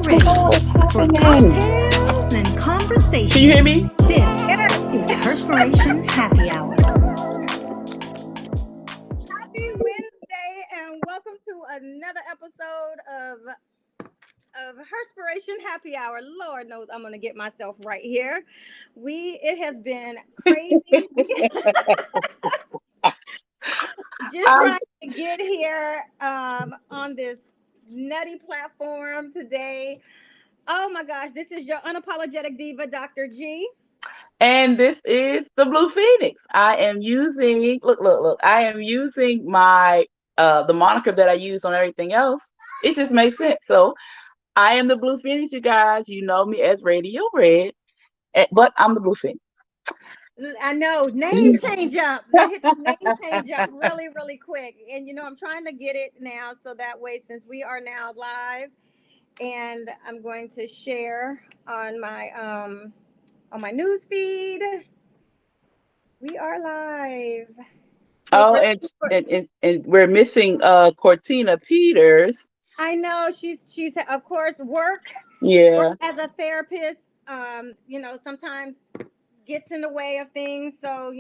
ready What's for happening? cocktails and conversation. Can you hear me? This is Herspiration Happy Hour. Happy Wednesday and welcome to another episode of Herspiration Happy Hour. Lord knows I'm gonna get myself right here. It has been crazy. Just Um, trying to get here on this nutty platform today. Oh my gosh, this is your unapologetic diva, Dr. G. and this is the Blue Phoenix. I am using look. I am using my the moniker that I use on everything else. It just makes sense. So I am the Blue Phoenix, you guys. You know me as Radio Red, but I'm the Blue Phoenix. I know, name change up. Hit the name change up really, really quick. And I'm trying to get it now so that way, since we are now live, and I'm going to share on my news feed. We are live. So Oh, and we're missing Cortina Peters. I know she's of course work Yeah. as a therapist. Sometimes gets in the way of things. So,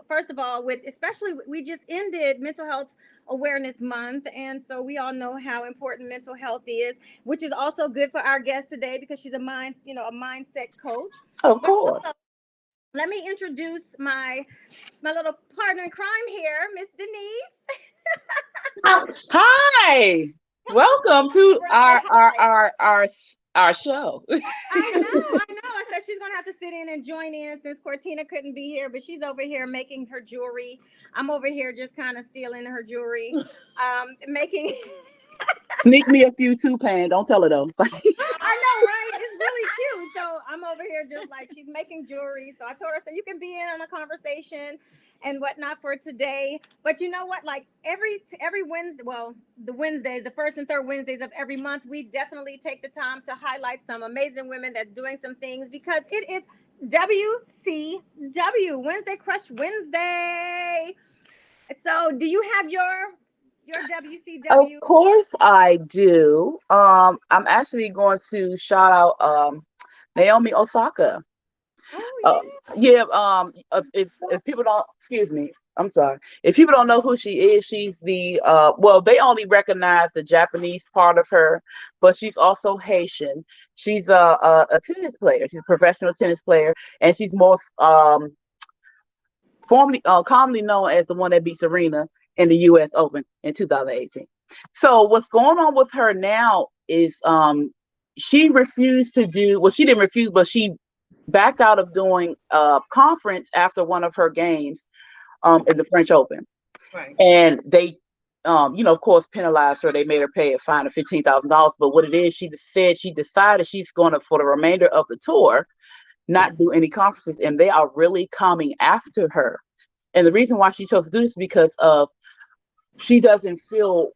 first of all, especially we just ended Mental Health Awareness Month. And so we all know how important mental health is, which is also good for our guest today because she's a mindset coach. Of course. Let me introduce my little partner in crime here, Miss Denise. Hi. Welcome to our show. I know. I said she's gonna have to sit in and join in since Cortina couldn't be here, but she's over here making her jewelry. I'm over here just kind of stealing her jewelry, making. Sneak me a few too, Pan. Don't tell her though. I know, right? It's really cute. So I'm over here just like she's making jewelry. So I told her, so you can be in on a conversation and whatnot for today. But you know what? Like every Wednesday, well, the Wednesdays, the first and third Wednesdays of every month, we definitely take the time to highlight some amazing women that's doing some things because it is WCW, Wednesday Crush Wednesday. So do you have your WCW? Of course I do. I'm actually going to shout out Naomi Osaka. Oh yeah. If people don't, excuse me, I'm sorry. If people don't know who she is, she's the they only recognize the Japanese part of her, but she's also Haitian. She's a tennis player. She's a professional tennis player, and she's most commonly known as the one that beat Serena in the U.S. Open in 2018. So what's going on with her now is she refused to do, well, she didn't refuse, but she backed out of doing a conference after one of her games in the French Open. Right. And they, of course, penalized her. They made her pay a fine of $15,000. But what it is, she said she decided she's going to, for the remainder of the tour, not do any conferences. And they are really coming after her. And the reason why she chose to do this is because of she doesn't feel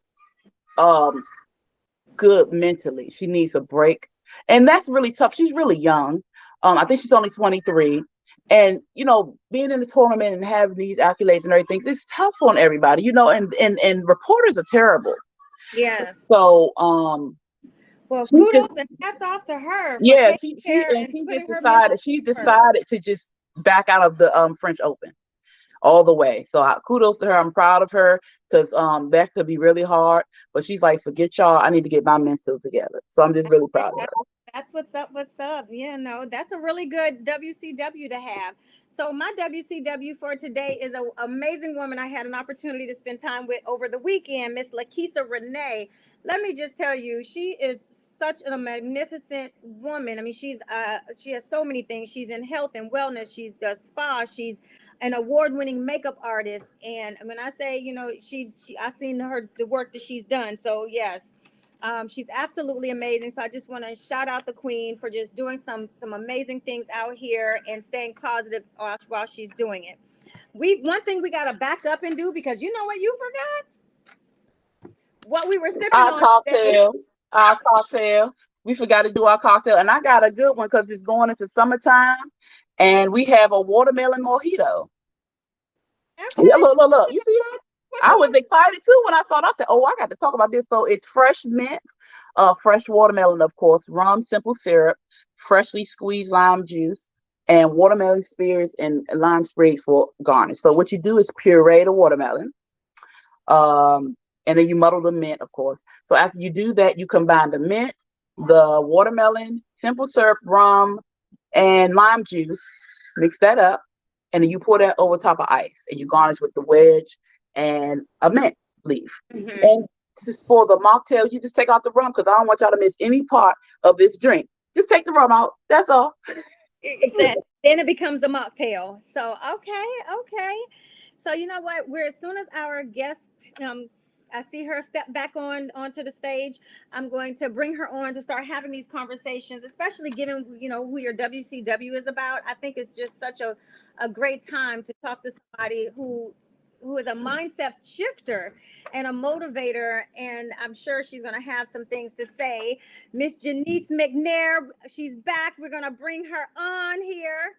good mentally. She needs a break. And that's really tough. She's really young. I think she's only 23. And, being in the tournament and having these accolades and everything, it's tough on everybody, and reporters are terrible. Yes. So, well, kudos and hats off to her. Yeah, she decided to just back out of the French Open all the way. So kudos to her. I'm proud of her because that could be really hard. But she's like, forget y'all. I need to get my mental together. So I'm just really proud of her. That's what's up. Yeah, no, that's a really good WCW to have. So my WCW for today is an amazing woman I had an opportunity to spend time with over the weekend, Miss Lakisa Renee. Let me just tell you, she is such a magnificent woman. I mean, she has so many things. She's in health and wellness. She does spa. She's an award-winning makeup artist. And when I say, I've seen the work that she's done. So yes, she's absolutely amazing. So I just want to shout out the queen for just doing some amazing things out here and staying positive while she's doing it. One thing we got to back up and do, because you know what you forgot? What we were sipping on. Our cocktail. We forgot to do our cocktail. And I got a good one because it's going into summertime. And we have a watermelon mojito. Okay. Yeah, look. You see that? I was excited too when I saw it. I said, "Oh, I got to talk about this." So it's fresh mint, fresh watermelon, of course, rum, simple syrup, freshly squeezed lime juice, and watermelon spears and lime sprigs for garnish. So what you do is puree the watermelon, and then you muddle the mint, of course. So after you do that, you combine the mint, the watermelon, simple syrup, rum, and lime juice. Mix that up, and then you pour that over top of ice, and you garnish with the wedge and a mint leaf. Mhm. And for the mocktail, you just take out the rum because I don't want y'all to miss any part of this drink. Just take the rum out. That's all. Exactly. Then it becomes a mocktail. So okay. So you know what? We're as soon as our guest, um, I see her step back onto the stage. I'm going to bring her on to start having these conversations, especially given who your WCW is about. I think it's just such a great time to talk to somebody who is a mindset shifter and a motivator, and I'm sure she's going to have some things to say. Miss Jenise McNair, she's back. We're going to bring her on here.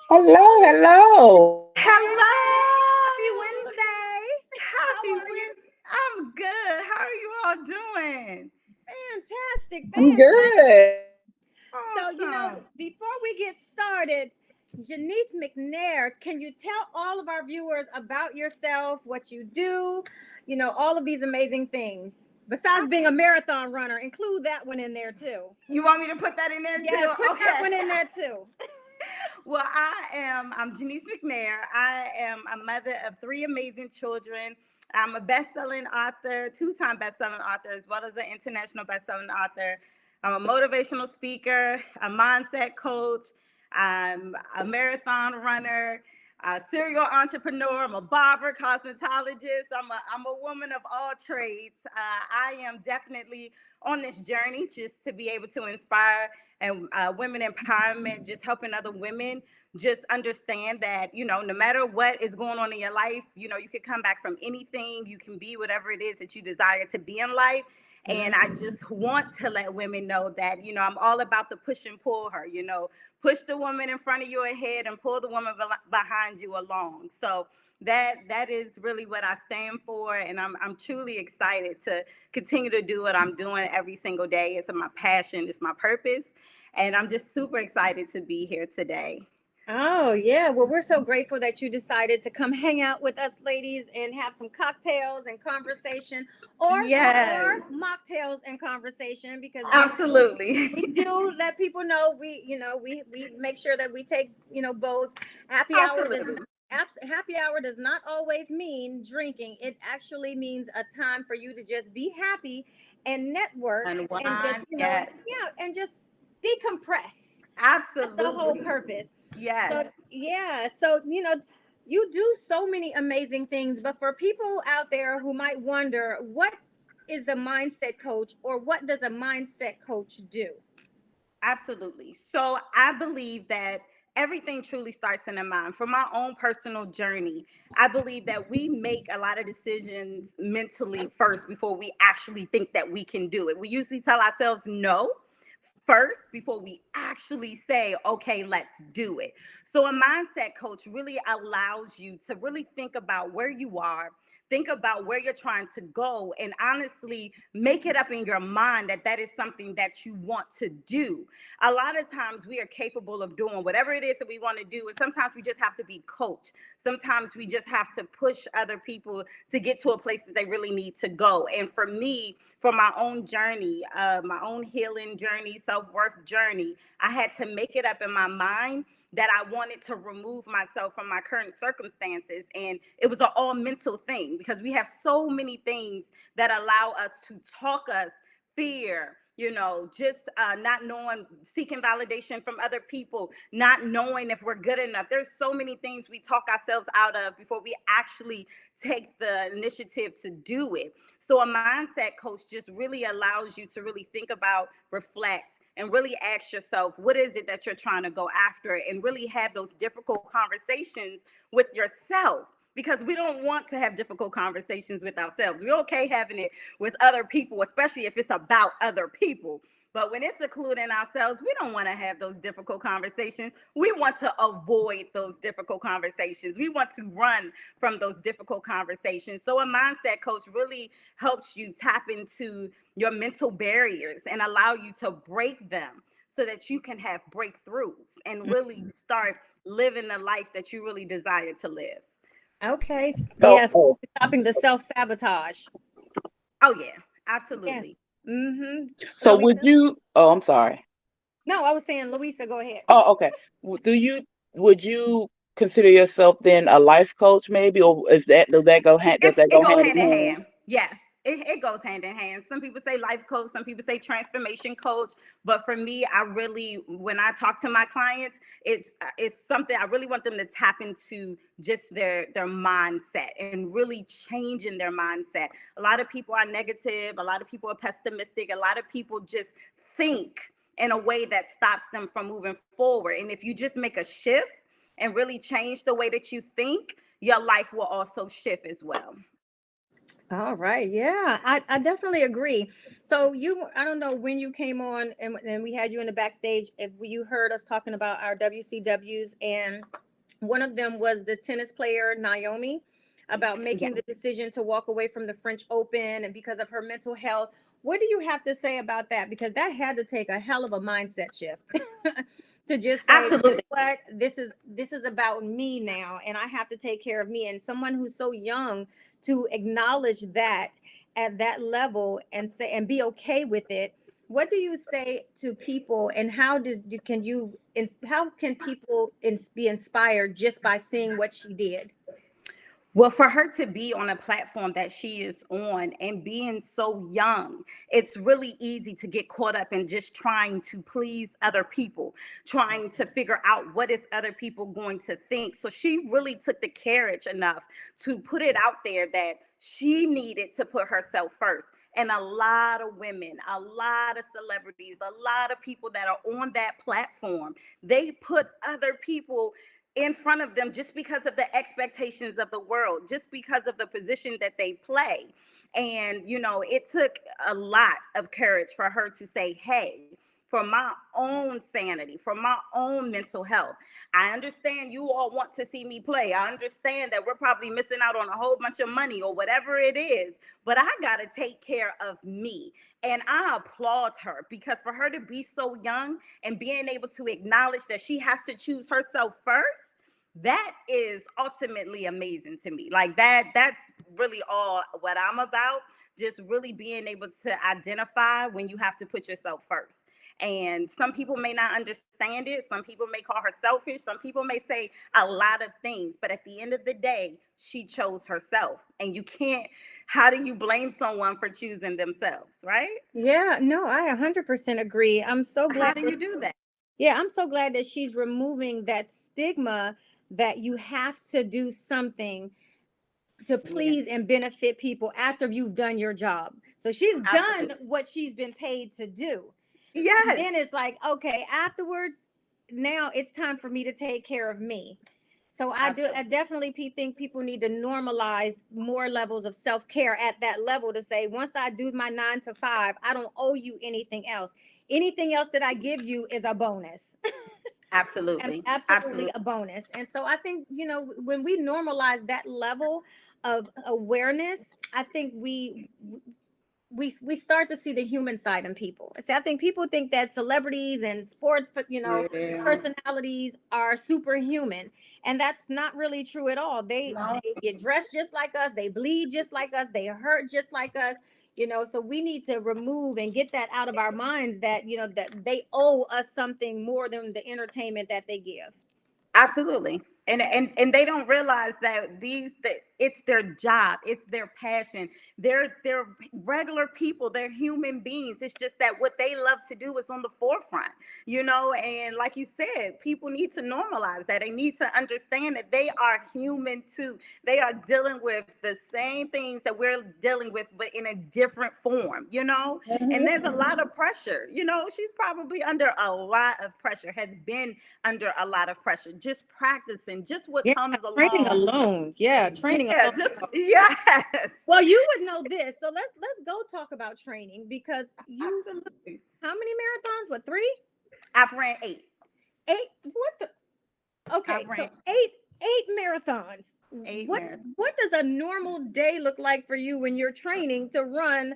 Hello, hello. Happy Hello. Wednesday. Happy How are you? Wednesday. I'm good. How are you all doing? Fantastic. I'm Fantastic. good. So, Awesome. before we get started, Jenise McNair, can you tell all of our viewers about yourself, what you do, all of these amazing things? Besides being a marathon runner, include that one in there too. You want me to put that in there Yes, too? put that one in there too. Well, I'm Jenise McNair. I am a mother of 3 amazing children. I'm a best-selling author, 2-time best-selling author, as well as an international best-selling author. I'm a motivational speaker, a mindset coach. I'm a marathon runner, a serial entrepreneur. I'm a barber, cosmetologist. I'm a woman of all trades. I am definitely on this journey just to be able to inspire and women empowerment, just helping other women just understand that, no matter what is going on in your life, you can come back from anything. You can be whatever it is that you desire to be in life. And I just want to let women know that, I'm all about the push and pull her, push the woman in front of you ahead and pull the woman behind you along. So that is really what I stand for, and I'm truly excited to continue to do what I'm doing every single day. It's my passion, it's my purpose, and I'm just super excited to be here today. Oh, yeah. Well, we're so grateful that you decided to come hang out with us ladies and have some cocktails and conversation or Yes, mocktails and conversation, because absolutely. we do let people know we make sure that we take, both. Happy hour does Absolutely. happy hour does not always mean drinking. It actually means a time for you to just be happy and network And and just, wine, yes, and just decompress. That's the whole absolutely. purpose. Yes. So yeah, so you do so many amazing things, but for people out there who might wonder, what is a mindset coach, or what does a mindset coach do? Absolutely. So I believe that everything truly starts in the mind. For my own personal journey, I believe that we make a lot of decisions mentally first before we actually think that we can do it. We usually tell ourselves no first before we actually say, okay, let's do it. So a mindset coach really allows you to really think about where you are, think about where you're trying to go, and honestly make it up in your mind that that is something that you want to do. A lot of times we are capable of doing whatever it is that we want to do, and sometimes we just have to be coached. Sometimes we just have to push other people to get to a place that they really need to go. And for me, for my own journey, my own healing journey, self-worth journey, I had to make it up in my mind that I wanted to remove myself from my current circumstances. And it was an all mental thing, because we have so many things that allow us to talk us fear, just not knowing, seeking validation from other people, not knowing if we're good enough. There's so many things we talk ourselves out of before we actually take the initiative to do it. So a mindset coach just really allows you to really think about, reflect, and really ask yourself, what is it that you're trying to go after, and really have those difficult conversations with yourself, because we don't want to have difficult conversations with ourselves. We're okay having it with other people, especially if it's about other people. But when it's secluding ourselves, we don't want to have those difficult conversations. We want to avoid those difficult conversations. We want to run from those difficult conversations. So a mindset coach really helps you tap into your mental barriers and allow you to break them so that you can have breakthroughs and really start living the life that you really desire to live. Okay. So, Yes. Stopping the self-sabotage. Oh yeah, Yeah. absolutely. Mm-hmm. so would Louisa? you? Oh, I'm sorry. No, I was saying, Louisa, go ahead. Oh, okay. Would you consider yourself then a life coach, maybe, or does that It go go hand hand in in hand? hand. Yes, it goes hand in hand. Some people say life coach, some people say transformation coach, but for me, I really, when I talk to my clients, it's something I really want them to tap into, just their mindset and really changing their mindset. A lot of people are negative, a lot of people are pessimistic, a lot of people just think in a way that stops them from moving forward. And if you just make a shift and really change the way that you think, your life will also shift as well. All right. Yeah, I definitely agree. So I don't know when you came on and we had you in the backstage, if you heard us talking about our WCWs, and one of them was the tennis player Naomi, about Yeah. making the decision to walk away from the French Open and because of her mental health. What do you have to say about that? Because that had to take a hell of a mindset shift to just say, you know Absolutely. what, this is about me now, and I have to take care of me. And someone who's so young to acknowledge that at that level and say and be okay with it. What do you say to people, and how how can people be inspired just by seeing what she did? Well, for her to be on a platform that she is on and being so young, it's really easy to get caught up in just trying to please other people, trying to figure out what is other people going to think. So she really took the courage enough to put it out there that she needed to put herself first. And a lot of women, a lot of celebrities, a lot of people that are on that platform, they put other people in front of them just because of the expectations of the world, just because of the position that they play. And, it took a lot of courage for her to say, hey, for my own sanity, for my own mental health, I understand you all want to see me play. I understand that we're probably missing out on a whole bunch of money or whatever it is, but I got to take care of me. And I applaud her, because for her to be so young and being able to acknowledge that she has to choose herself first, that is ultimately amazing to me. Like that's really all what I'm about. Just really being able to identify when you have to put yourself first. And some people may not understand it. Some people may call her selfish. Some people may say a lot of things. But at the end of the day, she chose herself. And you can't, how do you blame someone for choosing themselves, right? Yeah, no, I 100% agree. I'm so glad How do you do that? Yeah, I'm so glad that she's removing that stigma that you have to do something to Yeah, please and benefit people after you've done your job. So she's done absolutely. what she's been paid to do. And Yes, then it's like, okay, afterwards, now it's time for me to take care of me. So I absolutely. definitely think people need to normalize more levels of self-care at that level, to say, once I do my 9 to 5, I don't owe you anything else. Anything else that I give you is a bonus. And Absolutely. absolutely Absolutely. a bonus. And so I think, when we normalize that level of awareness, I think we start to see the human side in people. See, I think people think that celebrities and sports, but Yeah. personalities are superhuman, and that's not really true at all. No. They get dressed just like us, they bleed just like us, they hurt just like us. So we need to remove and get that out of our minds, that that they owe us something more than the entertainment that they give. Absolutely. And they don't realize that it's their job, it's their passion. They're regular people, they're human beings. It's just that what they love to do is on the forefront, and like you said, people need to normalize that. They need to understand that they are human too. They are dealing with the same things that we're dealing with, but in a different form. And there's a lot of pressure. She's probably under a lot of pressure, has been under a lot of pressure, just practicing, just what Yeah, comes training along. alone. Yeah, Yeah, training training Yeah, alone. just yes. Well, you would know this. So let's go talk about training because you Absolutely. how many marathons? What, 3? I've ran 8. 8? What the Okay, I've so ran 8 marathons. 8 What marathons. what does a normal day look like for you when you're training to run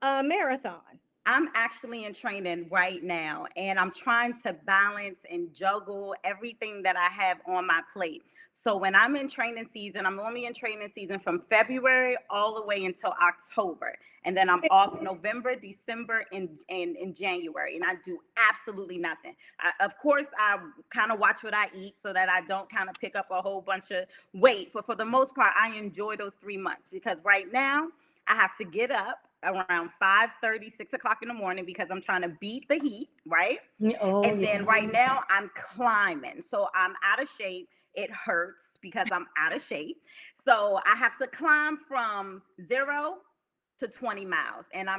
a marathon? I'm actually in training right now, and I'm trying to balance and juggle everything that I have on my plate. So when I'm in training season, I'm only in training season from February all the way until October. And then I'm off November, December, and in January. And I do absolutely nothing. Of course, I kind of watch what I eat so that I don't kind of pick up a whole bunch of weight. But for the most part, I enjoy those 3 months because right now I have to get up around 5:30, 6 o'clock in the morning because I'm trying to beat the heat, right? Oh, And then right now I'm climbing. So I'm out of shape. It hurts because I'm out of shape. So I have to climb from 0 to 20 miles. And I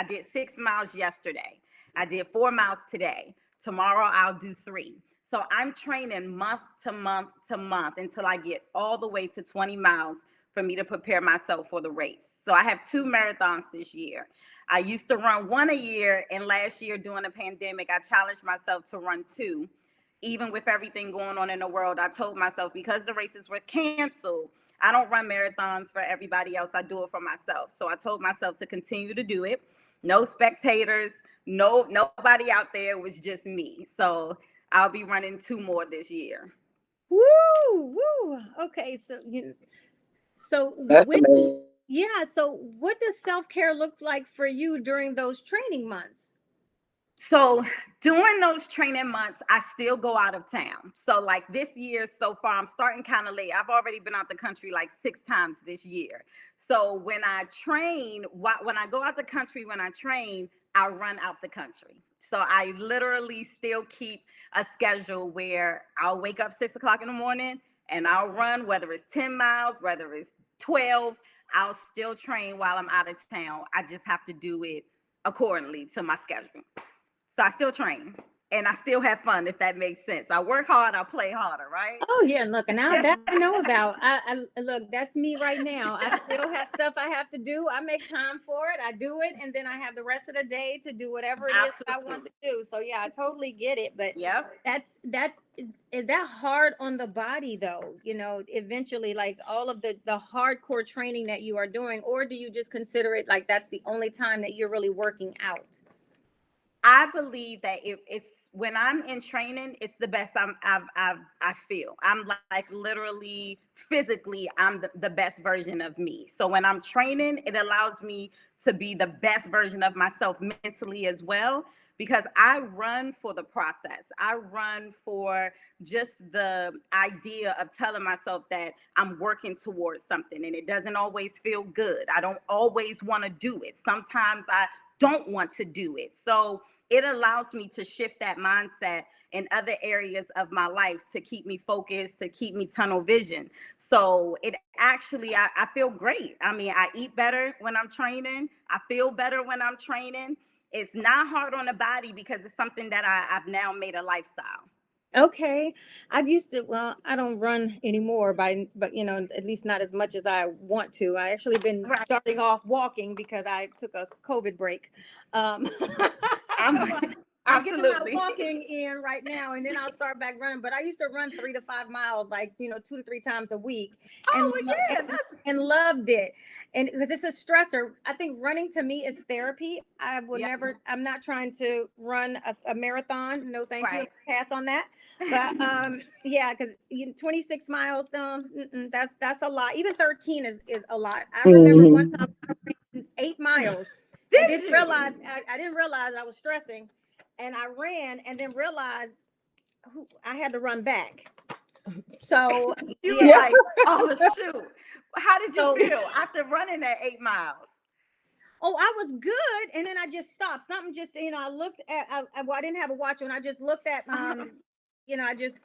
did 6 miles yesterday. I did 4 miles today. Tomorrow I'll do 3. So I'm training month to month to month until I get all the way to 20 miles for me to prepare myself for the race. So I have 2 marathons this year. I used to run 1 a year, and last year during the pandemic, I challenged myself to run 2. Even with everything going on in the world, I told myself because the races were canceled, I don't run marathons for everybody else. I do it for myself. So I told myself to continue to do it. No spectators, nobody out there. It was just me. So I'll be running 2 more this year. woo, woo. Okay, so That's when amazing. yeah, so what does self-care look like for you during those training months? So during those training months, I still go out of town. So like this year so far, I'm starting kind of late. I've already been out the country like 6 times this year. So when I train, when I go out the country, when I train, I run out the country. So I literally still keep a schedule where I'll wake up 6 o'clock in the morning and I'll run, whether it's 10 miles, whether it's 12, I'll still train while I'm out of town. I just have to do it accordingly to my schedule. So I still train and I still have fun, if that makes sense. I work hard, I play harder, right? Oh yeah, look, and now that I know about. I look, that's me right now. I still have stuff I have to do. I make time for it. I do it, and then I have the rest of the day to do whatever it is I want Absolutely. to do. So yeah, I totally get it. But Yep. is that hard on the body though? Eventually, like all of the hardcore training that you are doing, or do you just consider it like that's the only time that you're really working out? I believe that it's when I'm in training, it's the best I feel. I'm like literally physically, I'm the best version of me. So when I'm training, it allows me to be the best version of myself mentally as well, because I run for the process. I run for just the idea of telling myself that I'm working towards something, and it doesn't always feel good. I don't always want to do it. Sometimes I don't want to do it. So it allows me to shift that mindset in other areas of my life to keep me focused, to keep me tunnel vision. So it actually, I feel great. I mean, I eat better when I'm training. I feel better when I'm training. It's not hard on the body because it's something that I've now made a lifestyle. Okay. I've used to, well, I don't run anymore but at least not as much as I want to. I actually been Right. starting off walking because I took a COVID break. So I'm I'm getting my absolutely. walking in right now, and then I'll start back running. But I used to run 3 to 5 miles, like 2 to 3 times a week, and Oh, well, yeah, and loved it. And because it's a stressor, I think running to me is therapy. I will yeah, never. I'm not trying to run a marathon. No, thank you. right. Pass on that. But yeah, because 26 miles, that's a lot. Even 13 is a lot. I remember one Mhm. time I ran 8 miles and Did didn't you? realize I didn't realize I was stressing, and I ran and then realized I had to run back. So You was yeah, Yeah. like, oh shoot. How did you so feel after running that 8 miles? oh, I was good, and then I just stopped. Something just I looked at. Well, I didn't have a watch on. I just looked at I just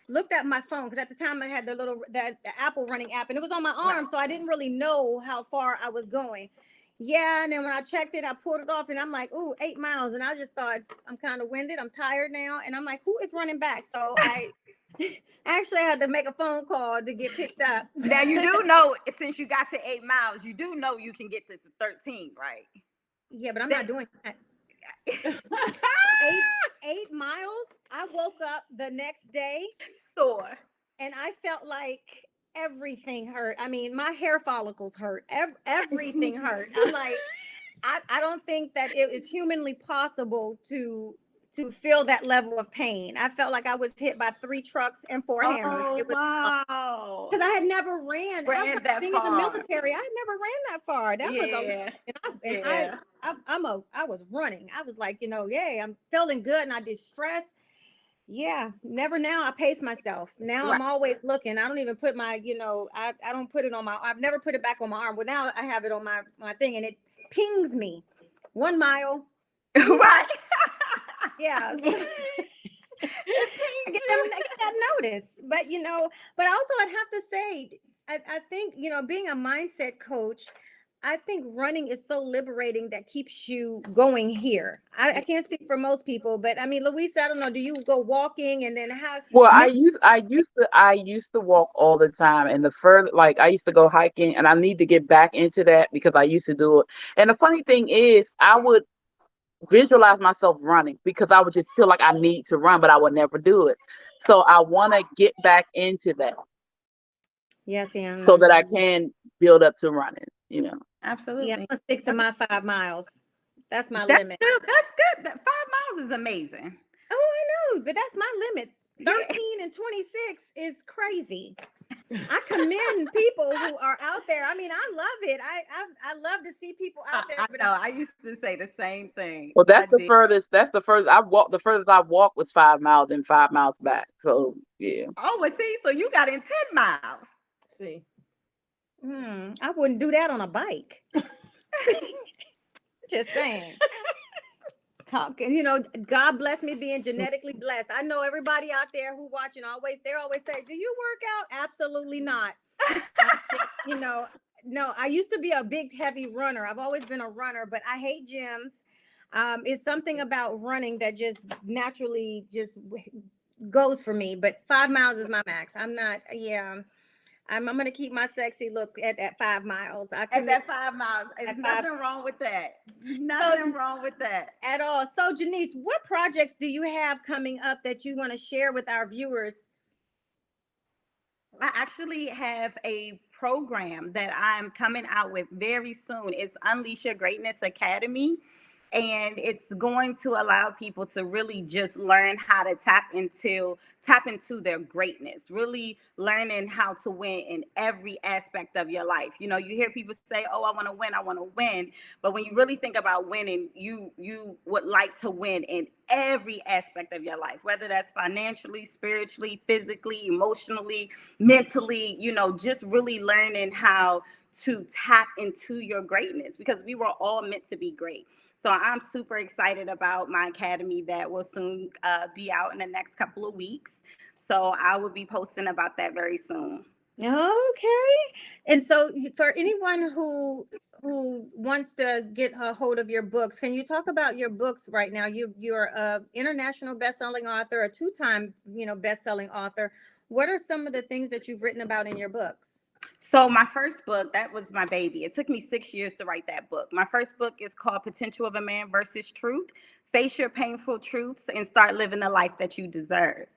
looked at my phone because at the time I had the Apple running app, and it was on my Right. arm, so I didn't really know how far I was going. Yeah, and then when I checked it, I pulled it off, and I'm like, "Ooh, 8 miles," and I just thought, I'm kind of winded, I'm tired now, and I'm like, "Who is running back?" So I actually had to make a phone call to get picked up. Now you do know, since you got to 8 miles, you do know you can get to 13, right? Yeah, but I'm That- not doing that. 8 miles. I woke up the next day Sore. and I felt like everything hurt. I mean, my hair follicles hurt. Everything hurt. I'm like, I don't think that it is humanly possible to feel that level of pain. I felt like I was hit by 3 trucks and 4 hammers. Oh It was wow. because I had never ran Ran outside that being in the far. military. I had never ran that far. That was a Yeah. and Yeah. I was running. I was like, yay, I'm feeling good and I did stress. Yeah, never now. I pace myself. Now I'm Right. always looking. I don't even put my, I don't put it on my, I've never put it back on my arm. Well, now I have it on my thing and it pings me. 1 mile. Right. Yeah. So It pinged I get that notice. But also I'd have to say, I think, being a mindset coach, I think running is so liberating that keeps you going here. I you. can't speak for most people, but I mean, Louisa, I don't know. Do you go walking and then how? Well, I used to walk all the time, and the further, like, I used to go hiking, and I need to get back into that because I used to do it. And the funny thing is, I would visualize myself running because I would just feel like I need to run, but I would never do it. So I want to get back into that Yes, yeah, so that I can build up to running. yeah. I'm Absolutely. gonna stick to my 5 miles. That's my That's limit. good. That's good. That 5 miles is amazing. Oh, I know, but that's my limit. Yeah. 13 and 26 is crazy. I commend people who are out there. I mean, I love it. I love to see people out there. I But know. I used to say the same thing. Well, I that's the did. furthest. That's the furthest I walked. The furthest I walked was 5 miles and 5 miles back. So yeah. Oh, well, see, so you got in 10 miles. See, I wouldn't do that on a bike. Just saying. Talking, God bless me being genetically blessed. I know everybody out there who watching they always say, "Do you work out?" Absolutely not. No, I used to be a big heavy runner. I've always been a runner, but I hate gyms. It's something about running that just naturally just goes for me. But 5 miles is my max. I'm not. Yeah, I'm gonna keep my sexy look at 5 miles. I At can that 5 miles. There's at nothing wrong with that. Nothing wrong with that. at all. So, Jenise, what projects do you have coming up that you want to share with our viewers? I actually have a program that I'm coming out with very soon. It's Unleash Your Greatness Academy. And it's going to allow people to really just learn how to tap into their greatness, really learning how to win in every aspect of your life. You hear people say, "Oh, I want to win, I want to win." But when you really think about winning, you would like to win in every aspect of your life, whether that's financially, spiritually, physically, emotionally, mentally, just really learning how to tap into your greatness, because we were all meant to be great. So I'm super excited about my academy that will soon be out in the next couple of weeks. So I will be posting about that very soon. Okay. And so, for anyone who wants to get a hold of your books, can you talk about your books right now? You're a international best-selling author, a two-time best-selling author. What are some of the things that you've written about in your books? So my first book, that was my baby. It took me 6 years to write that book. My first book is called Potential of a Man versus Truth. Face your painful truths and start living the life that you deserve.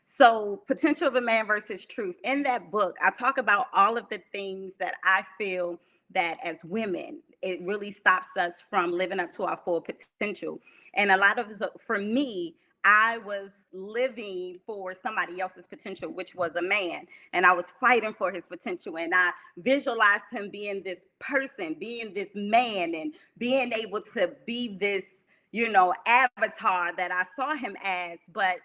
So Potential of a Man versus Truth. In that book, I talk about all of the things that I feel that as women, it really stops us from living up to our full potential. And a lot of, for me, I was living for somebody else's potential, which was a man. And I was fighting for his potential. And I visualized him being this person, being this man, and being able to be this, avatar that I saw him as. But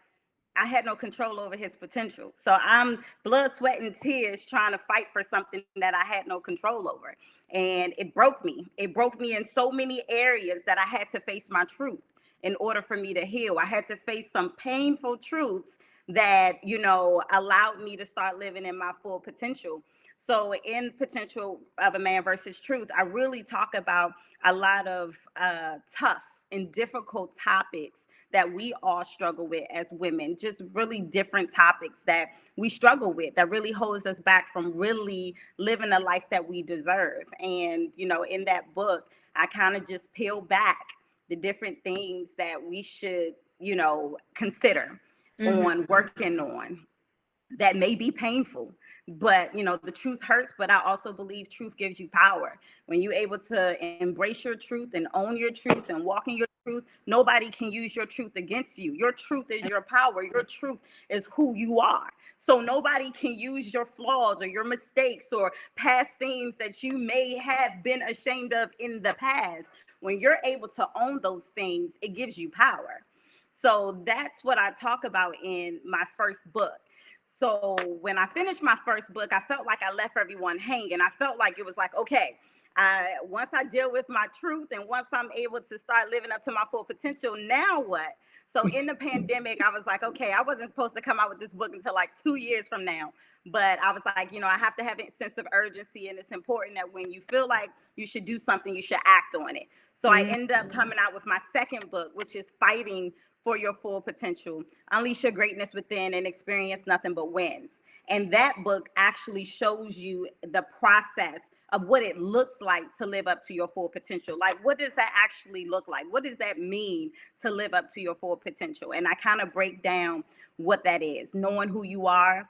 I had no control over his potential. So I'm blood, sweat, and tears trying to fight for something that I had no control over. And it broke me. It broke me in so many areas that I had to face my truth in order for me to heal. I had to face some painful truths that, allowed me to start living in my full potential. So in Potential of a Man versus Truth, I really talk about a lot of tough and difficult topics that we all struggle with as women, just really different topics that we struggle with that really holds us back from really living a life that we deserve. And, you know, in that book, I kind of just peel back the different things that we should, you know, consider on working on that may be painful, but you know, the truth hurts, but I also believe truth gives you power. When you're able to embrace your truth and own your truth and walk in your truth, nobody can use your truth against you. Your truth is your power. Your truth is who you are. So nobody can use your flaws or your mistakes or past things that you may have been ashamed of in the past. When you're able to own those things, it gives you power. So that's what I talk about in my first book. So when I finished my first book, I felt like I left everyone hanging. I felt like it was like, okay, once I deal with my truth and once I'm able to start living up to my full potential, now what? So in the pandemic, I was like, okay, I wasn't supposed to come out with this book until like 2 years from now. But I was like, you know, I have to have a sense of urgency. And it's important that when you feel like you should do something, you should act on it. So I ended up coming out with my second book, which is Fighting for Your Full Potential, Unleash Your Greatness Within and Experience Nothing But Wins. And that book actually shows you the process of what it looks like to live up to your full potential. Like, what does that actually look like? What does that mean to live up to your full potential? And I kind of break down what that is. Knowing who you are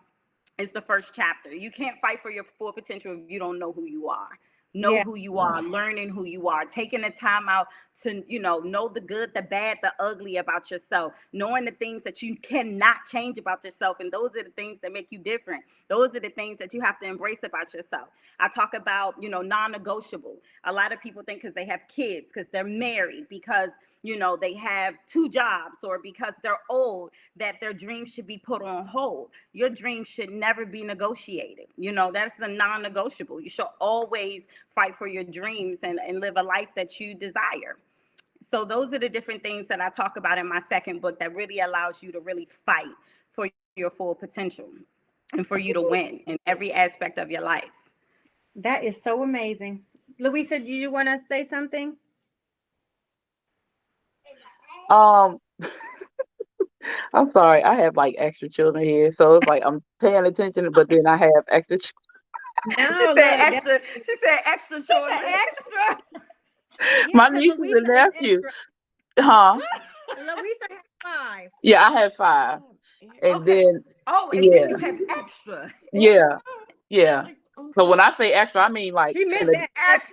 is the first chapter. You can't fight for your full potential if you don't know who you are. Know who you are, learning who you are, taking the time out to, you know the good, the bad, the ugly about yourself, knowing the things that you cannot change about yourself. And those are the things that make you different. Those are the things that you have to embrace about yourself. I talk about, non-negotiable. A lot of people think because they have kids, because they're married, because, they have 2 jobs, or because they're old, that their dreams should be put on hold. Your dreams should never be negotiated. That's the non-negotiable. You should always fight for your dreams and live a life that you desire. So those are the different things that I talk about in my second book that really allows you to really fight for your full potential and for you to win in every aspect of your life. That is so amazing. Louisa, do you want to say something? Um, I'm sorry, I have like extra children here, so it's like I'm paying attention, but then I have extra. No, She said extra children. Extra. My because nieces Louisa and is nephew, extra. huh? Louisa has 5. Yeah, I have 5, and Okay. then Oh, and then yeah, you have extra. yeah, yeah. So when I say extra, I mean like She meant that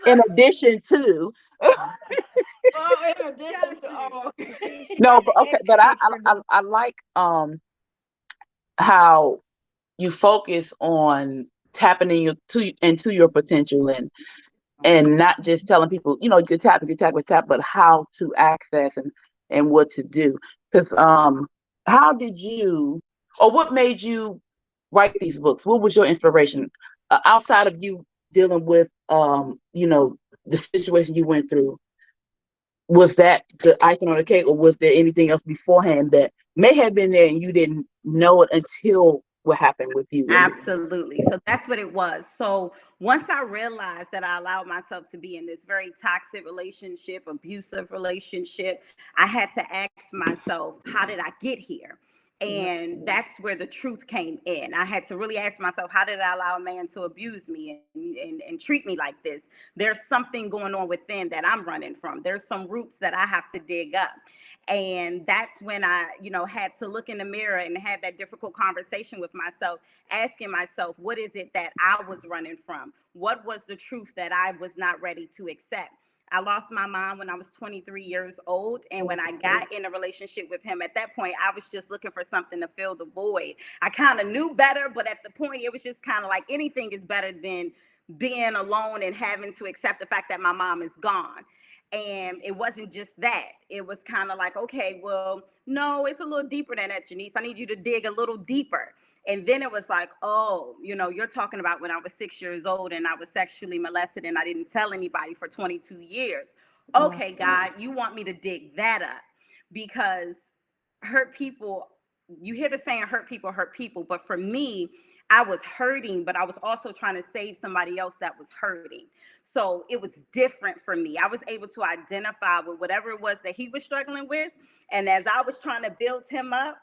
in Extra. addition to. Oh, in addition to all. she No, got but the okay, extra but I, extra. I I like how you focus on tapping into your potential, and not just telling people, you can tap, but how to access and what to do. Because how did you, or what made you write these books? What was your inspiration outside of you dealing with the situation you went through? Was that the icing on the cake, or was there anything else beforehand that may have been there and you didn't know it until what happened with you? Absolutely. So that's what it was. So once I realized that I allowed myself to be in this very toxic relationship, abusive relationship, I had to ask myself, how did I get here? And that's where the truth came in. I had to really ask myself, how did I allow a man to abuse me and treat me like this? There's something going on within that I'm running from. There's some roots that I have to dig up. And that's when I, had to look in the mirror and have that difficult conversation with myself, asking myself, what is it that I was running from? What was the truth that I was not ready to accept? I lost my mom when I was 23 years old. And when I got in a relationship with him, at that point, I was just looking for something to fill the void. I kind of knew better, but at the point, it was just kind of like anything is better than being alone and having to accept the fact that my mom is gone. And it wasn't just that. It was kind of like, okay, well, no, it's a little deeper than that, Jenise. I need you to dig a little deeper. And then it was like, oh, you're talking about when I was 6 years old and I was sexually molested and I didn't tell anybody for 22 years. Okay, God, you want me to dig that up, because hurt people, you hear the saying hurt people, but for me, I was hurting, but I was also trying to save somebody else that was hurting. So it was different for me. I was able to identify with whatever it was that he was struggling with. And as I was trying to build him up,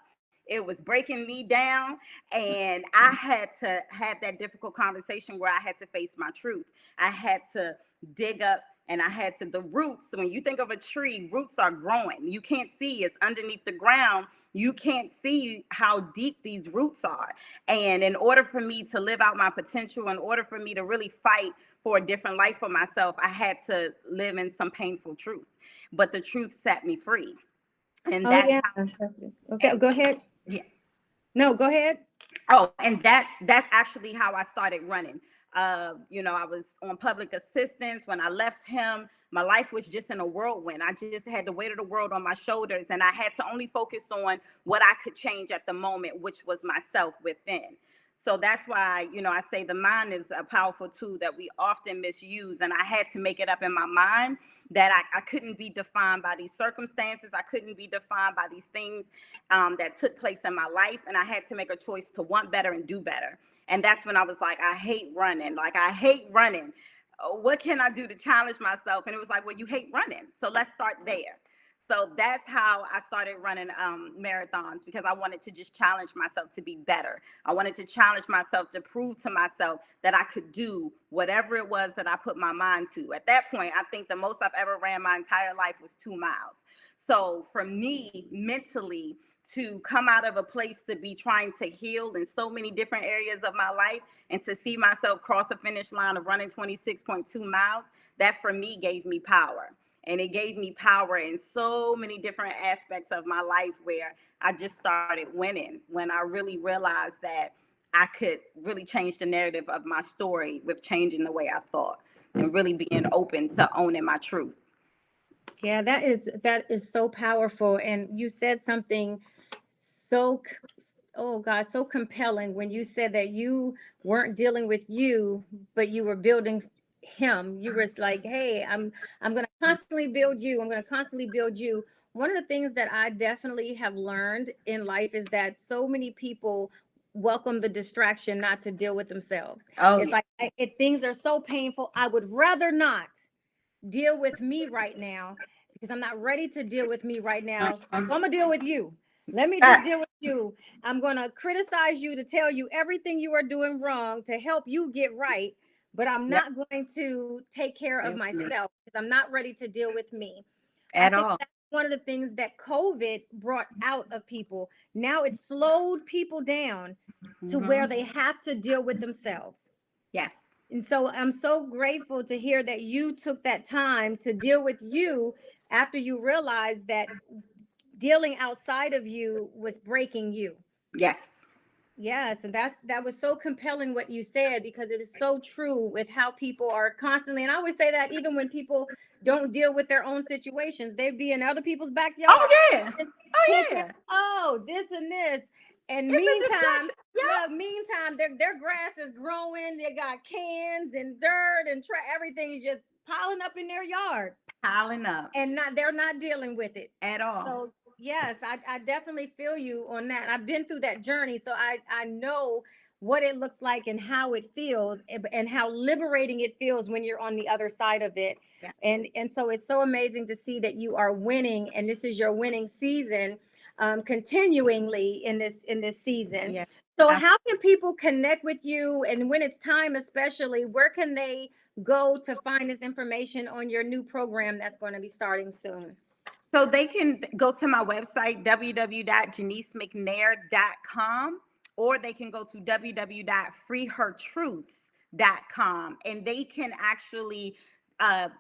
it was breaking me down. And I had to have that difficult conversation where I had to face my truth. I had to dig up, and I had to, the roots, when you think of a tree, roots are growing. You can't see, it's underneath the ground. You can't see how deep these roots are. And in order for me to live out my potential, in order for me to really fight for a different life for myself, I had to live in some painful truth. But the truth set me free. And Oh that's yeah. how, Okay, go ahead. yeah. No, go ahead. Oh, and that's actually how I started running. I was on public assistance when I left him. My life was just in a whirlwind. I just had the weight of the world on my shoulders, and I had to only focus on what I could change at the moment, which was myself within. So that's why, I say the mind is a powerful tool that we often misuse. And I had to make it up in my mind that I couldn't be defined by these circumstances. I couldn't be defined by these things that took place in my life. And I had to make a choice to want better and do better. And that's when I was like, I hate running. What can I do to challenge myself? And it was like, well, you hate running. So let's start there. So that's how I started running marathons, because I wanted to just challenge myself to be better. I wanted to challenge myself to prove to myself that I could do whatever it was that I put my mind to. At that point, I think the most I've ever ran my entire life was 2 miles. So for me, mentally, to come out of a place to be trying to heal in so many different areas of my life and to see myself cross a finish line of running 26.2 miles, that for me gave me power. And it gave me power in so many different aspects of my life where I just started winning, when I really realized that I could really change the narrative of my story with changing the way I thought and really being open to owning my truth. Yeah, that is so powerful. And you said something so, oh God, so compelling when you said that you weren't dealing with you, but you were building him. You were like, hey, I'm going to constantly build you. I'm going to constantly build you. One of the things that I definitely have learned in life is that so many people welcome the distraction not to deal with themselves. Oh, It's yeah. like things are so painful. I would rather not deal with me right now because I'm not ready to deal with me right now. So I'm gonna deal with you. Let me just deal with you. I'm gonna criticize you to tell you everything you are doing wrong to help you get right, but I'm not going to take care of myself because I'm not ready to deal with me. I At think all. that's one of the things that COVID brought out of people. Now it slowed people down to where they have to deal with themselves. Yes. And so I'm so grateful to hear that you took that time to deal with you after you realized that dealing outside of you was breaking you. Yes. Yes, and that was so compelling what you said, because it is so true with how people are constantly, and I always say that even when people don't deal with their own situations, they be in other people's backyard. Oh, yeah. Oh, Picking, yeah. oh, this and this. And It's a meantime, distraction. Yeah. meantime, their grass is growing. They got cans and dirt and everything is just piling up in their yard, Piling up. and they're not dealing with it At all. So yes, I definitely feel you on that. I've been through that journey, so I know what it looks like and how it feels, and how liberating it feels when you're on the other side of it. Yeah. And so it's so amazing to see that you are winning, and this is your winning season, continuingly in this season. Yeah. So how can people connect with you, and when it's time, especially, where can they go to find this information on your new program that's going to be starting soon? So they can go to my website, www.jenisemcnair.com, or they can go to www.freehertruths.com, and they can actually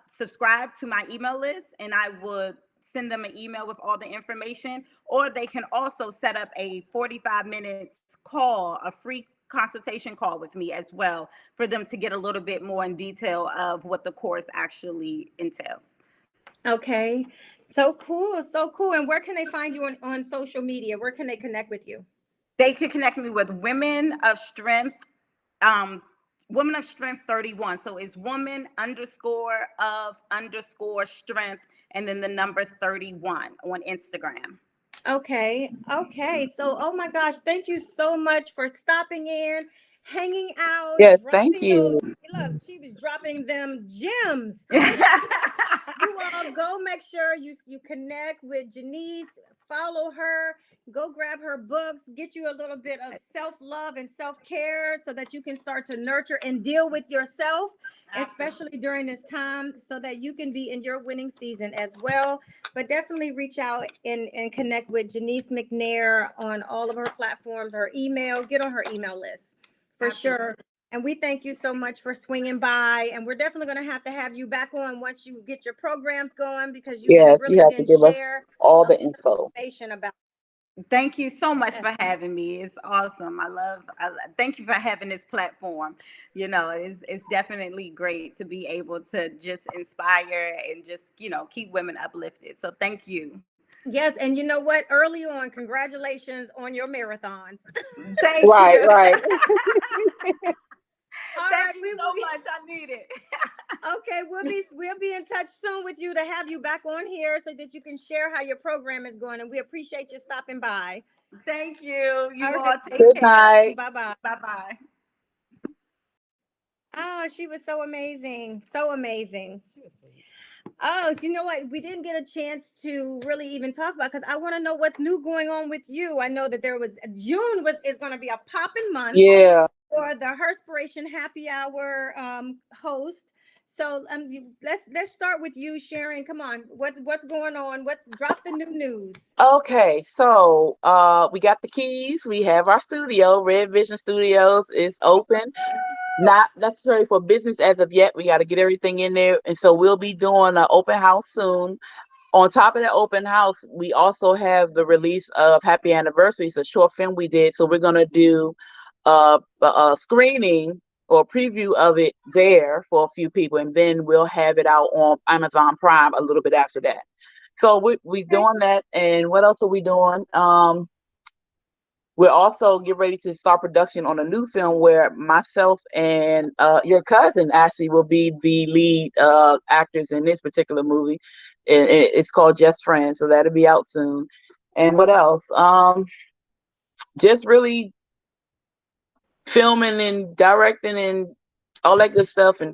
subscribe to my email list, and I would send them an email with all the information, or they can also set up a 45 minutes call, a free consultation call with me as well, for them to get a little bit more in detail of what the course actually entails. Okay. So cool. So cool. And where can they find you on social media? Where can they connect with you? They could connect me with Women of Strength, Women of Strength 31. So it's woman_of_strength, and then the number 31 on Instagram. Okay. Okay. So, oh my gosh, thank you so much for stopping in, hanging out, Yes, thank dropping those. you. Look, she was dropping them gems. You all go make sure you connect with Jenise, follow her, go grab her books, get you a little bit of self-love and self-care so that you can start to nurture and deal with yourself, especially during this time, so that you can be in your winning season as well. But definitely reach out and connect with Jenise McNair on all of her platforms, her email, get on her email list for sure. And we thank you so much for swinging by. And we're definitely going to have you back on once you get your programs going, because you Yes, you really have to didn't give us share all the info. information about. Thank you so much for having me. It's awesome. Thank you for having this platform. You know, it's definitely great to be able to just inspire and just, keep women uplifted. So thank you. Yes, and you know what? Early on, congratulations on your marathons. Thank Right, you. right. All Thank right, you we so will be much. I need it. okay. We'll be in touch soon with you to have you back on here so that you can share how your program is going. And we appreciate you stopping by. Thank you. You All all right, take Good care. night. bye bye. Bye bye. Oh, she was so amazing, so amazing. Oh, so you know what? We didn't get a chance to really even talk about, because I want to know what's new going on with you. I know that there was June is going to be a popping month Yeah. for the Herspiration Happy Hour host. So let's start with you, Sharon. Come on, what's going on? Drop the new news? Okay, so we got the keys. We have our studio. Red Vision Studios is open. Not necessarily for business as of yet. We got to get everything in there. And so we'll be doing an open house soon. On top of that open house, we also have the release of Happy Anniversary. It's a short film we did. So we're going to do a screening or preview of it there for a few people. And then we'll have it out on Amazon Prime a little bit after that. So we Okay. doing that. And what else are we doing? We're also getting ready to start production on a new film where myself and your cousin actually will be the lead actors in this particular movie. It's called Just Friends, so that'll be out soon. And what else? Just really filming and directing and all that good stuff, and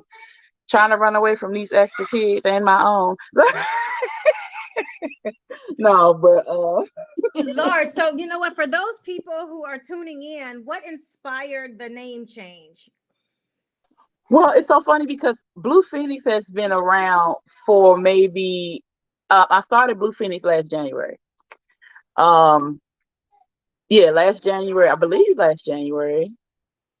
trying to run away from these extra kids and my own. No, but Lord, so you know what? For those people who are tuning in, what inspired the name change? well, it's so funny because Blue Phoenix has been around for maybe I started Blue Phoenix last January. Um yeah, last January, I believe last January.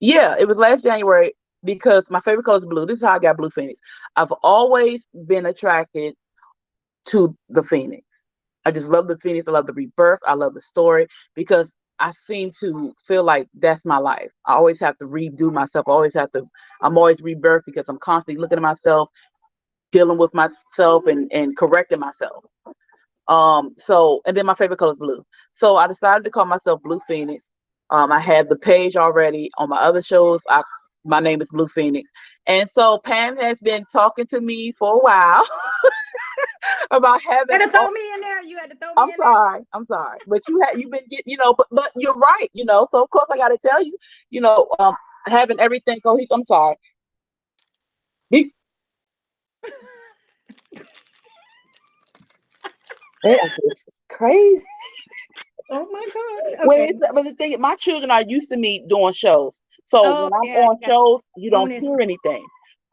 Yeah, it was last January because my favorite color is blue. This is how I got Blue Phoenix. I've always been attracted to the Phoenix. I just love the Phoenix. I love the rebirth. I love the story because I seem to feel like that's my life. I always have to redo myself. I'm always rebirth because I'm constantly looking at myself, dealing with myself and correcting myself. So and then my favorite color is blue. So I decided to call myself Blue Phoenix. I had the page already on my other shows. My name is Blue Phoenix. And so Pam has been talking to me for a while about You having. had to throw me in there. You had to throw me I'm in there. sorry. I'm sorry. But you've been getting, but you're right, so of course I gotta tell you, having everything cohesive. I'm sorry. Be- It's crazy. Oh my gosh. When Okay. but the thing, my children are used to me doing shows. So Oh when I'm yeah, on you got shows, you don't bonus. hear anything.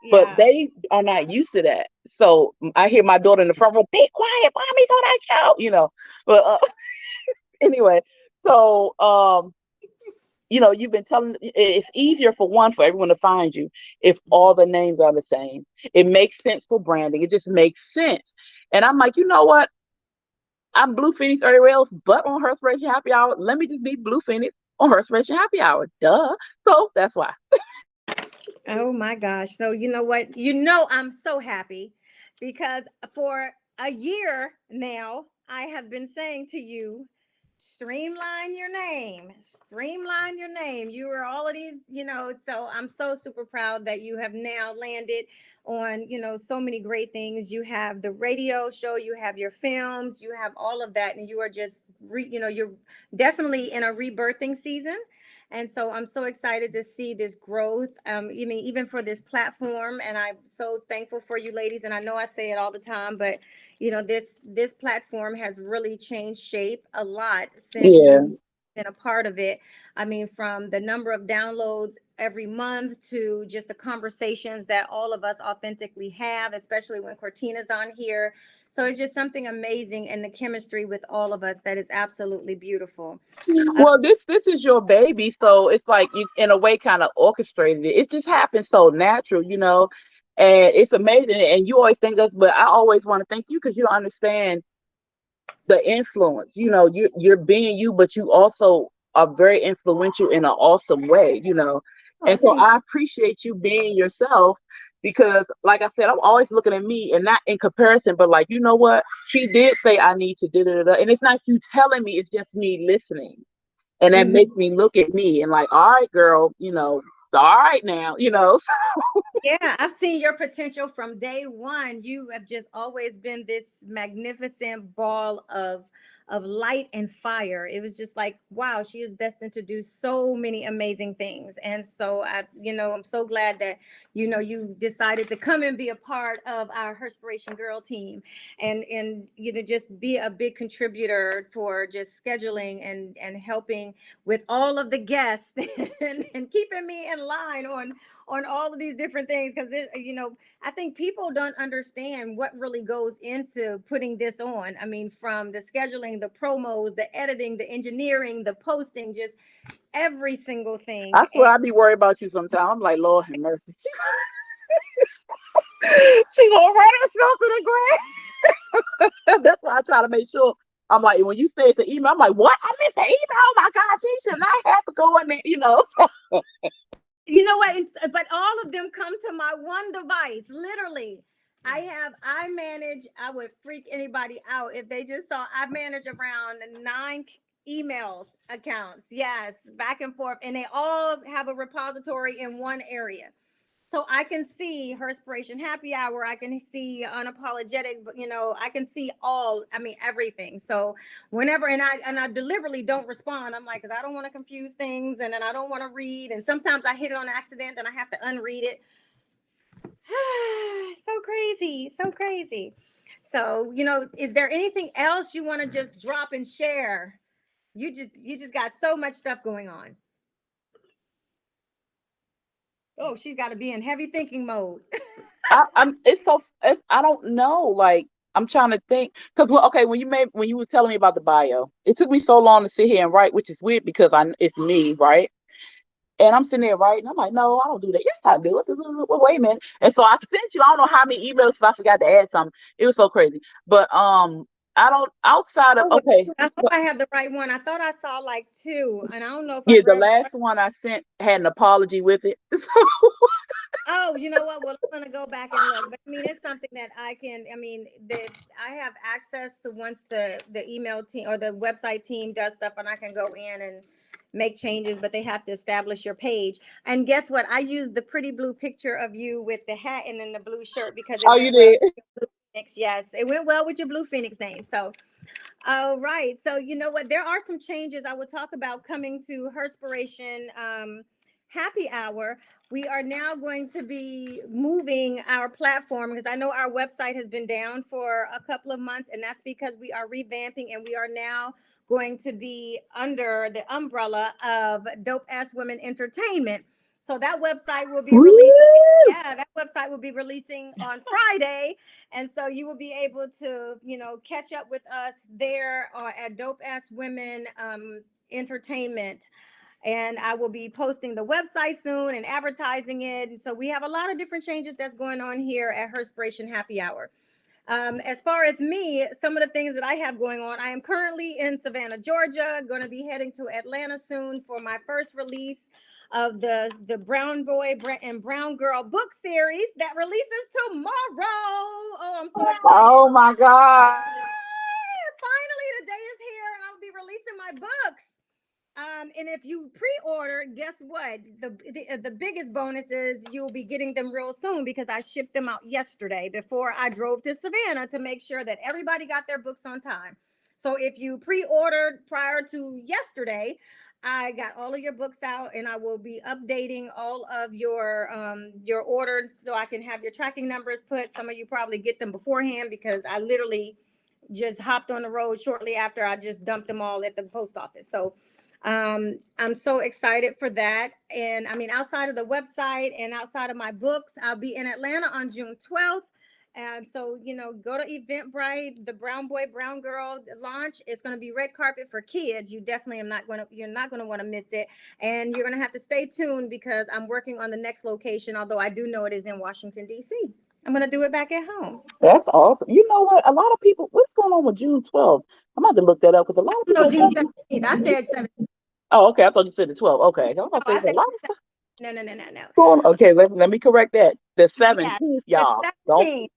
But Yeah. they are not used to that. So I hear my daughter in the front room, be quiet, mommy's on that show. But anyway, so you've been telling it's easier for everyone to find you if all the names are the same. It makes sense for branding. It just makes sense. And I'm like, you know what? I'm Blue Phoenix everywhere else, but on Herspiration Happy Hour, let me just be Blue Phoenix on Herspiration Happy Hour. Duh. So that's why. Oh my gosh. So you know what? I'm so happy because for a year now, I have been saying to you, streamline your name, streamline your name. You were all of these, so I'm so super proud that you have now landed on, so many great things. You have the radio show, you have your films, you have all of that, and you are just, you're definitely in a rebirthing season. And so I'm so excited to see this growth. I mean, even for this platform, and I'm so thankful for you ladies. And I know I say it all the time, but this platform has really changed shape a lot since Yeah. you've been a part of it. I mean, from the number of downloads every month to just the conversations that all of us authentically have, especially when Cortina's on here. So it's just something amazing, and the chemistry with all of us that is absolutely beautiful. Well, this is your baby, so it's like you, in a way, kind of orchestrated it. It just happened so natural, and it's amazing. And you always thank us, but I always want to thank you because you don't understand the influence. You're being you, but you also are very influential in an awesome way. Oh, And so thank I appreciate you being yourself because, like I said, I'm always looking at me and not in comparison, but like, you know what? She did say I need to da da da, and it's not you telling me; it's just me listening. And that you. makes me look at me and like, all right, girl, all right now. Yeah, I've seen your potential from day one. You have just always been this magnificent ball of light and fire. It was just like, wow, she is destined to do so many amazing things. And so I'm so glad that you decided to come and be a part of our Herspiration Girl team, and just be a big contributor for just scheduling and helping with all of the guests and keeping me in line on all of these different things, because I think people don't understand what really goes into putting this on. I mean, from the scheduling, the promos, the editing, the engineering, the posting, just every single thing. I swear I be worried about you sometimes. I'm like, Lord have mercy. She gonna run herself to the grave. That's why I try to make sure. I'm like, when you say it's an email, I'm like, what? I missed the email. Oh my God, she should not have to go in there. You know what? But all of them come to my one device, literally. I manage, I would freak anybody out if they just saw, I manage around 9 emails accounts. Yes, back and forth. And they all have a repository in one area. So I can see Herspiration Happy Hour. I can see Unapologetic. I can see everything. So whenever, and I deliberately don't respond. I'm like, because I don't want to confuse things, and then I don't want to read. And sometimes I hit it on accident, and I have to unread it. So crazy, so crazy. So is there anything else you want to just drop and share? You just got so much stuff going on. Oh, she's got to be in heavy thinking mode. I don't know. Like, I'm trying to think because okay, when you were telling me about the bio, it took me so long to sit here and write, which is weird because it's me, right? And I'm sitting there writing. I'm like, no, I don't do that. Yes, I do. Wait a minute. And so I sent you. I don't know how many emails because I forgot to add something. It was so crazy. But I don't outside of Oh, okay. I hope I have the right one. I thought I saw like 2, and I don't know if I Yeah, the grabbed. last one I sent had an apology with it. Oh, you know what? Well, I'm gonna go back and look. But I mean, it's something that I can. I mean, that I have access to once the email team or the website team does stuff, and I can go in and make changes. But they have to establish your page. And guess what? I used the pretty blue picture of you with the hat and then the blue shirt because it Oh, went you well. did? Phoenix, yes, it went well with your Blue Phoenix name. So, all right. So, you know what? There are some changes I will talk about coming to Herspiration Happy Hour. We are now going to be moving our platform because I know our website has been down for a couple of months, and that's because we are revamping and we are now going to be under the umbrella of Dope Ass Women Entertainment. So that website will be releasing. Woo! Yeah, that website will be releasing on Friday. And so you will be able to, catch up with us there at Dope Ass Women Entertainment. And I will be posting the website soon and advertising it. And so we have a lot of different changes that's going on here at Herspiration Happy Hour. As far as me, some of the things that I have going on, I am currently in Savannah, Georgia, going to be heading to Atlanta soon for my first release of the Brown Boy and Brown Girl book series that releases tomorrow. Oh, I'm so excited. Oh my God! Finally, the day is here and I'll be releasing my books. And if you pre-order, guess what? The biggest bonus is you'll be getting them real soon because I shipped them out yesterday before I drove to Savannah to make sure that everybody got their books on time. So if you pre-ordered prior to yesterday, I got all of your books out, and I will be updating all of your order so I can have your tracking numbers put. Some of you probably get them beforehand because I literally just hopped on the road shortly after I just dumped them all at the post office. So I'm so excited for that. And I mean, outside of the website and outside of my books, I'll be in Atlanta on June 12th. And so, go to Eventbrite, the Brown Boy, Brown Girl launch. It's going to be red carpet for kids. You're not going to want to miss it. And you're going to have to stay tuned because I'm working on the next location, although I do know it is in Washington, D.C. I'm going to do it back at home. That's awesome. You know what? A lot of people, what's going on with June 12th? I'm about to look that up because a lot of No, people. June 17th. I said 17th. Oh, okay. I thought you said the 12th. Okay. I'm No, about to I say said a lot of stuff no. going on. Okay, let me correct that. The 17th, Yeah, y'all. the 17th.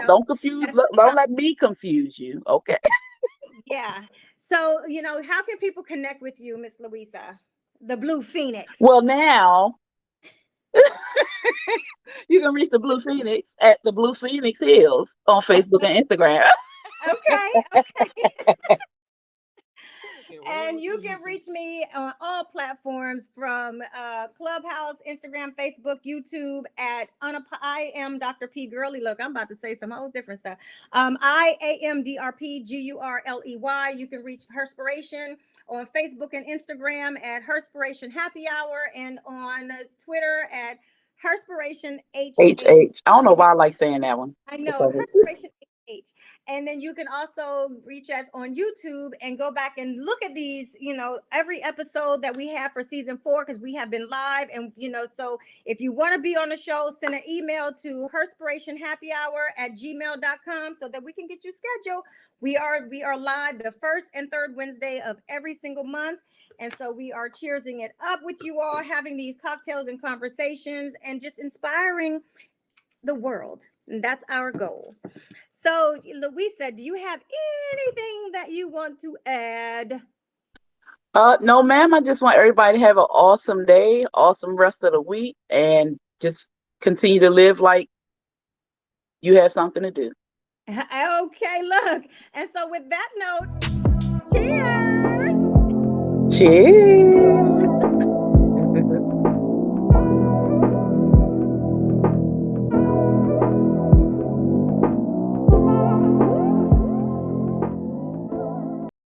Don't confuse. Don't let me confuse you. Okay. Yeah. So, how can people connect with you, Miss Louisa, the Blue Phoenix? Well, now you can reach the Blue Phoenix at the Blue Phoenix Hills on Facebook and Instagram. Okay. And you can reach me on all platforms from Clubhouse, Instagram, Facebook, YouTube at I am Dr. P Girly. Look, I'm about to say some whole different stuff. I am DRP GURLEY. You can reach Herspiration on Facebook and Instagram at Herspiration Happy Hour and on Twitter at Herspiration HH. I don't know why I like saying that one. I know, Herspiration H. And then you can also reach us on YouTube and go back and look at these, every episode that we have for season 4, because we have been live. And, so if you want to be on the show, send an email to herspirationhappyhour@gmail.com so that we can get you scheduled. We are live the first and third Wednesday of every single month. And so we are cheersing it up with you all, having these cocktails and conversations and just inspiring the world. And that's our goal. So, Louisa, do you have anything that you want to add? No, ma'am. I just want everybody to have an awesome day, awesome rest of the week, and just continue to live like you have something to do. Okay, look. And so with that note, cheers. Cheers.